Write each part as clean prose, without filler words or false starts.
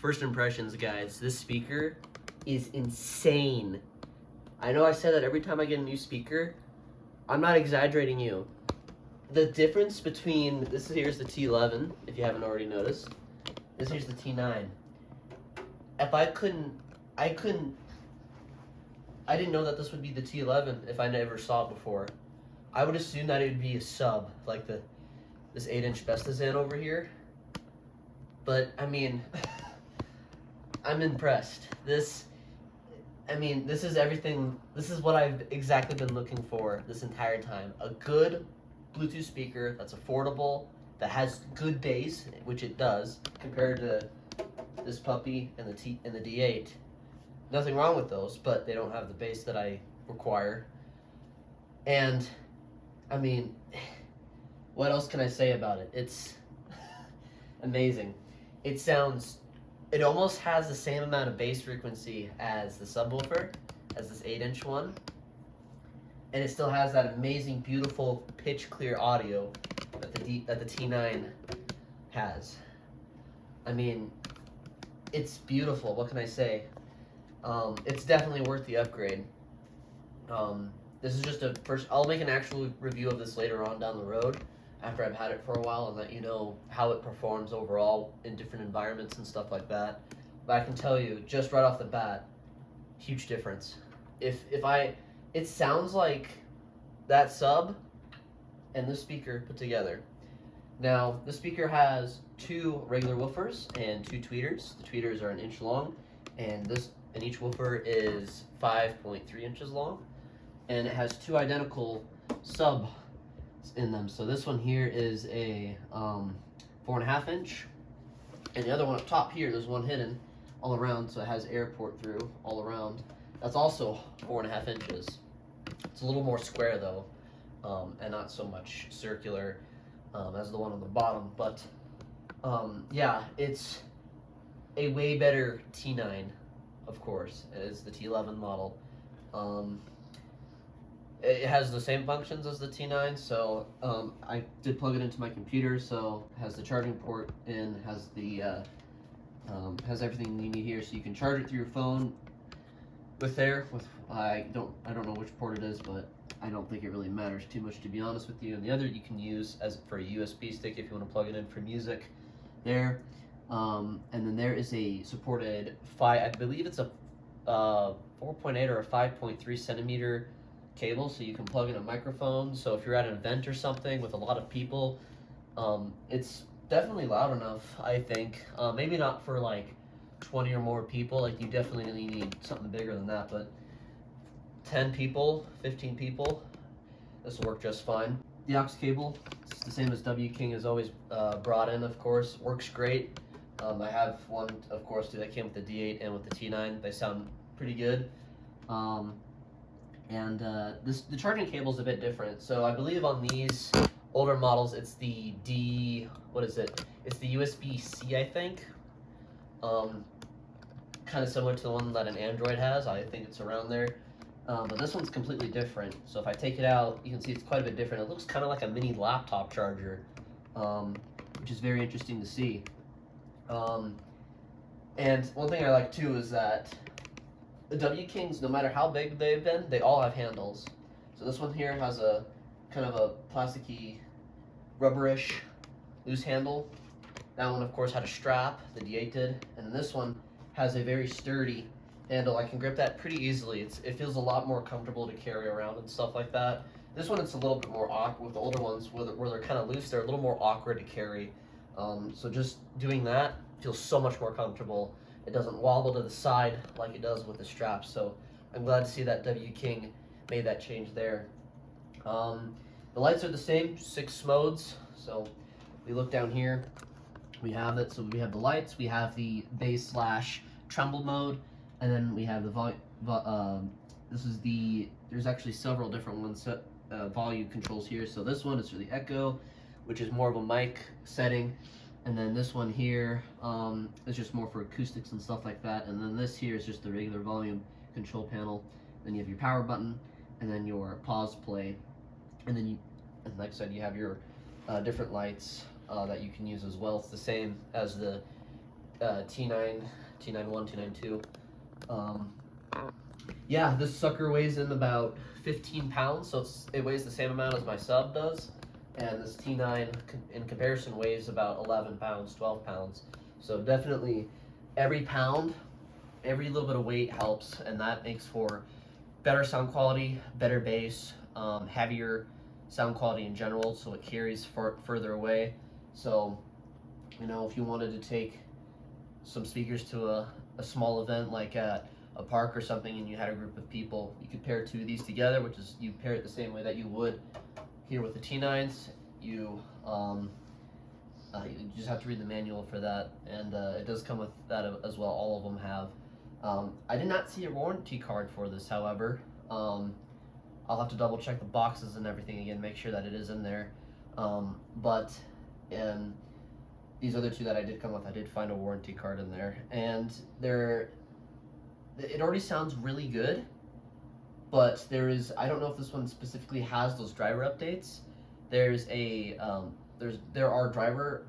First impressions, guys. This speaker is insane. I know I say that every time I get a new speaker. I'm not exaggerating you. The difference between, this here's the T11, if you haven't already noticed. This here's the T9. If I didn't know that this would be the T11 if I never saw it before. I would assume that it would be a sub, like this 8-inch Bestazan over here. But, I mean, I'm impressed. This is everything, this is what I've exactly been looking for this entire time. A good Bluetooth speaker that's affordable, that has good bass, which it does, compared to this puppy and the D8. Nothing wrong with those, but they don't have the bass that I require. And, I mean, what else can I say about it? It's amazing. It almost has the same amount of bass frequency as the subwoofer, as this 8-inch one. And it still has that amazing, beautiful, pitch clear audio that the T9 has. I mean, it's beautiful. What can I say? It's definitely worth the upgrade. This is just a first. I'll make an actual review of this later on down the road, after I've had it for a while, and let you know how it performs overall in different environments and stuff like that. But I can tell you, just right off the bat, huge difference. It sounds like that sub and this speaker put together. Now, the speaker has 2 regular woofers and 2 tweeters. The tweeters are 1 inch long, and each woofer is 5.3 inches long, and it has 2 identical subs in them. So this one here is a 4.5 inch, and the other one up top here, there's one hidden all around, so it has airport through all around. That's also 4.5 inches. It's a little more square though, and not so much circular as the one on the bottom. But yeah, it's a way better T9, of course, as the T11 model. It has the same functions as the T9, so I did plug it into my computer, so it has the charging port in, has the has everything you need here, so you can charge it through your phone I don't know which port it is, but I don't think it really matters too much, to be honest with you. And the other you can use as for a USB stick if you want to plug it in for music there. And then there is a supported I believe it's a 4.8 or a 5.3 centimeter cable, so you can plug in a microphone. So if you're at an event or something with a lot of people, it's definitely loud enough, I think. Maybe not for like 20 or more people, like you definitely need something bigger than that, but 10 people, 15 people, this will work just fine. The aux cable, it's the same as W King has always brought in, of course, works great. I have one, of course, that came with the D8 and with the T9. They sound pretty good. The charging cable is a bit different. So I believe on these older models, it's the It's the USB-C, I think. Kind of similar to the one that an Android has. I think it's around there. But this one's completely different. So if I take it out, you can see it's quite a bit different. It looks kind of like a mini laptop charger, which is very interesting to see. And one thing I like too is that the W Kings, no matter how big they've been, they all have handles. So this one here has a kind of a plasticky, rubberish, loose handle. That one, of course, had a strap, the D8 did, and this one has a very sturdy handle. I can grip that pretty easily. It feels a lot more comfortable to carry around and stuff like that. This one, it's a little bit more awkward. With the older ones, where they're kind of loose, they're a little more awkward to carry. So just doing that feels so much more comfortable. It doesn't wobble to the side like it does with the straps. So I'm glad to see that W King made that change there. The lights are the same, 6 modes. So we look down here, we have it. So we have the lights, we have the bass / tremble mode, and then we have the volume. There's actually several different ones, volume controls here. So this one is for the echo, which is more of a mic setting. And then this one here is just more for acoustics and stuff like that. And then this here is just the regular volume control panel. Then you have your power button, and then your pause play. And then like I said, you have your different lights that you can use as well. It's the same as the T9, T91, T92. Yeah, this sucker weighs in about 15 pounds, so it weighs the same amount as my sub does. And this T9 in comparison weighs about 11 pounds, 12 pounds. So definitely every pound, every little bit of weight helps, and that makes for better sound quality, better bass, heavier sound quality in general, so it carries further away. So, you know, if you wanted to take some speakers to a small event like at a park or something and you had a group of people, you could pair two of these together, which is you pair it the same way that you would here with the T9s. You just have to read the manual for that, and it does come with that as well. All of them have. I did not see a warranty card for this, however. I'll have to double check the boxes and everything again, make sure that it is in there. But these other two that I did come with, I did find a warranty card in there, and it already sounds really good. But I don't know if this one specifically has those driver updates. There are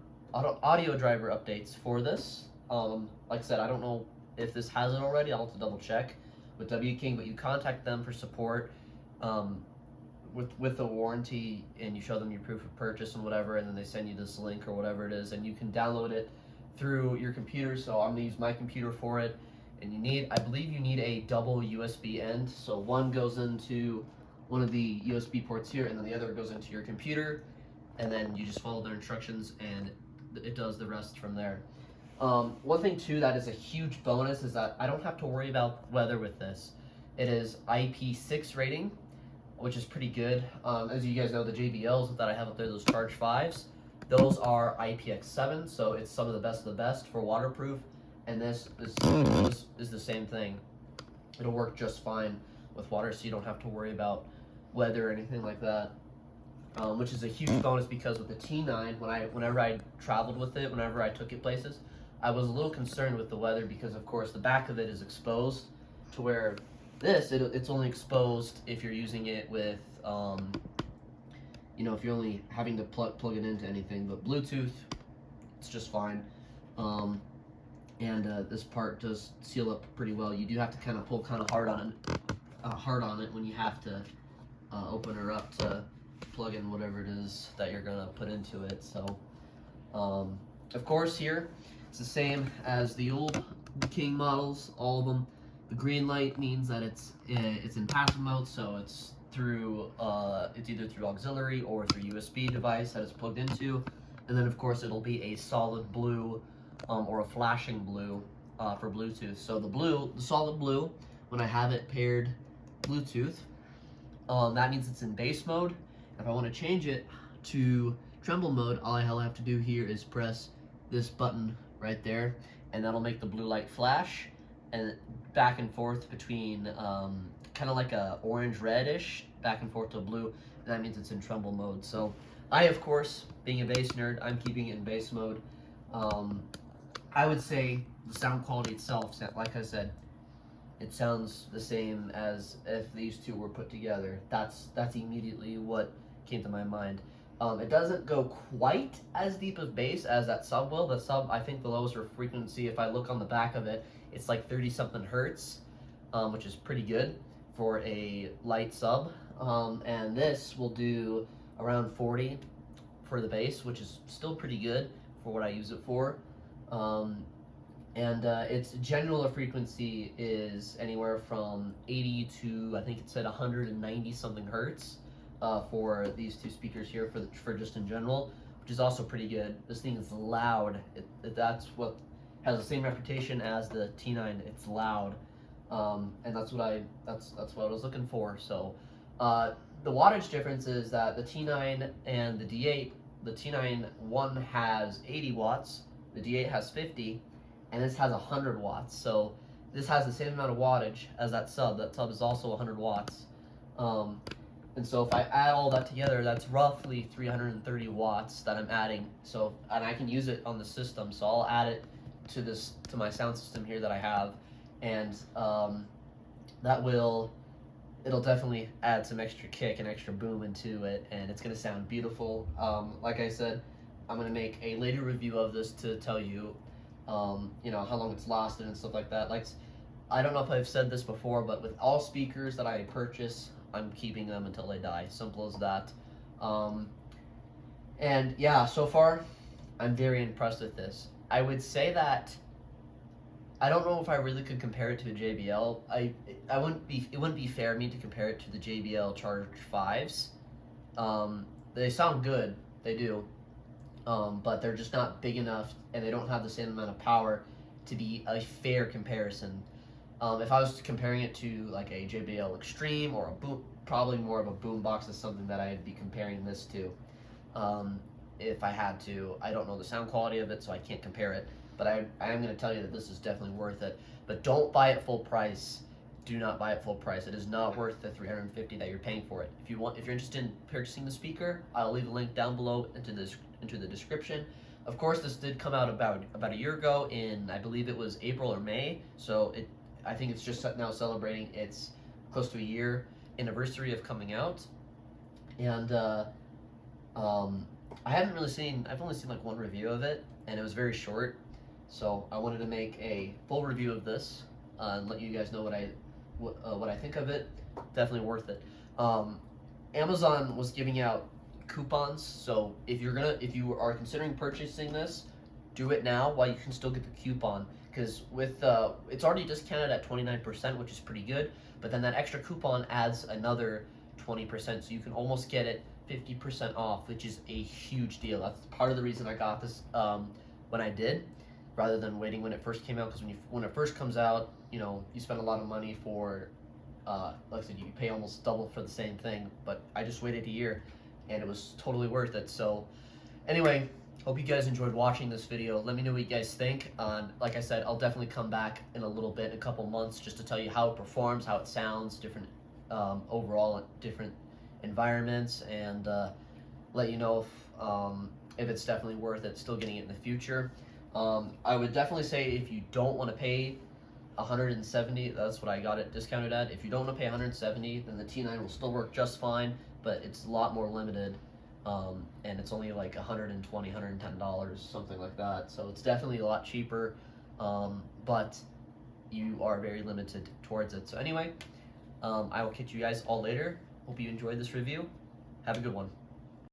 audio driver updates for this. Like I said, I don't know if this has it already. I'll have to double check with W King, but you contact them for support with the warranty, and you show them your proof of purchase and whatever, and then they send you this link or whatever it is, and you can download it through your computer. So I'm gonna use my computer for it, and I believe you need a double USB end. So one goes into one of the USB ports here, and then the other goes into your computer, and then you just follow their instructions, and it does the rest from there. One thing too that is a huge bonus is that I don't have to worry about weather with this. It is IP6 rating, which is pretty good. As you guys know, the JBLs that I have up there, those Charge 5s, those are IPX7, so it's some of the best for waterproof, and this is the same thing. It'll work just fine with water, so you don't have to worry about weather or anything like that. Which is a huge bonus, because with the T9, whenever I traveled with it, whenever I took it places, I was a little concerned with the weather, because of course the back of it is exposed, to where it's only exposed if you're using it with, you know, if you're only having to plug it into anything. But Bluetooth, it's just fine. This part does seal up pretty well. You do have to kind of pull kind of hard on it when you have to open her up to plug in whatever it is that you're gonna put into it. So, of course, here it's the same as the old King models, all of them. The green light means that it's in passive mode, so it's either through auxiliary or through USB device that it's plugged into, and then of course it'll be a solid blue or a flashing blue for Bluetooth. So the solid blue, when I have it paired Bluetooth, that means it's in bass mode. If I want to change it to tremble mode, all I have to do here is press this button right there, and that'll make the blue light flash, and back and forth between kind of like a orange reddish back and forth to blue, and that means it's in tremble mode. So I, of course, being a bass nerd, I'm keeping it in bass mode. I would say the sound quality itself, like I said, it sounds the same as if these two were put together. That's immediately what came to my mind. It doesn't go quite as deep of bass as that sub will. The sub, I think the lowest frequency, if I look on the back of it, it's like 30-something hertz, which is pretty good for a light sub. And this will do around 40 for the bass, which is still pretty good for what I use it for. Its general frequency is anywhere from 80 to, I think it said 190 something hertz for these two speakers here for just in general, which is also pretty good. This thing is loud. That's what has the same reputation as the T9. It's loud, and that's what I was looking for. So the wattage difference is that the T9 and the D8, the T9 one has 80 watts, the D8 has 50, and this has 100 watts. So this has the same amount of wattage as that sub. That sub is also 100 watts. And so if I add all that together, that's roughly 330 watts that I'm adding. So, and I can use it on the system. So I'll add it to my sound system here that I have, and it'll definitely add some extra kick and extra boom into it, and it's gonna sound beautiful. Like I said, I'm gonna make a later review of this to tell you you know, how long it's lasted and stuff like that. Like, I don't know if I've said this before, but with all speakers that I purchase, I'm keeping them until they die. Simple as that. And yeah, so far, I'm very impressed with this. I would say that I don't know if I really could compare it to a JBL. It wouldn't be fair of me to compare it to the JBL Charge 5s. They sound good, they do, but they're just not big enough, and they don't have the same amount of power to be a fair comparison. If I was comparing it to like a JBL Extreme or probably more of a boombox is something that I'd be comparing this to. If I had to, I don't know the sound quality of it, so I can't compare it. But I am going to tell you that this is definitely worth it. But don't buy it full price. Do not buy it full price. It is not worth the $350 that you're paying for it. If you're interested in purchasing the speaker, I'll leave a link down below into the description. Of course, this did come out about a year ago in, I believe it was April or May. So I think it's just now celebrating its close to a year anniversary of coming out. And I've only seen like one review of it, and it was very short. So I wanted to make a full review of this and let you guys know what I think of it. Definitely worth it. Amazon was giving out coupons, so if you are considering purchasing this, do it now while you can still get the coupon. Because with it's already discounted at 29%, which is pretty good. But then that extra coupon adds another 20%, so you can almost get it 50% off, which is a huge deal. That's part of the reason I got this when I did, rather than waiting when it first came out. Because when it first comes out, you know, you spend a lot of money for, like I said, you pay almost double for the same thing. But I just waited a year, and it was totally worth it. So, anyway, hope you guys enjoyed watching this video. Let me know what you guys think. Like I said, I'll definitely come back in a little bit, a couple months, just to tell you how it performs, how it sounds, different overall different environments, and let you know if it's definitely worth it still getting it in the future. I would definitely say if you don't want to pay 170, that's what I got it discounted at. If you don't want to pay 170, then the T9 will still work just fine, but it's a lot more limited, and it's only like $120, $110, something like that. So it's definitely a lot cheaper, but you are very limited towards it. So anyway, I will catch you guys all later. Hope you enjoyed this review. Have a good one.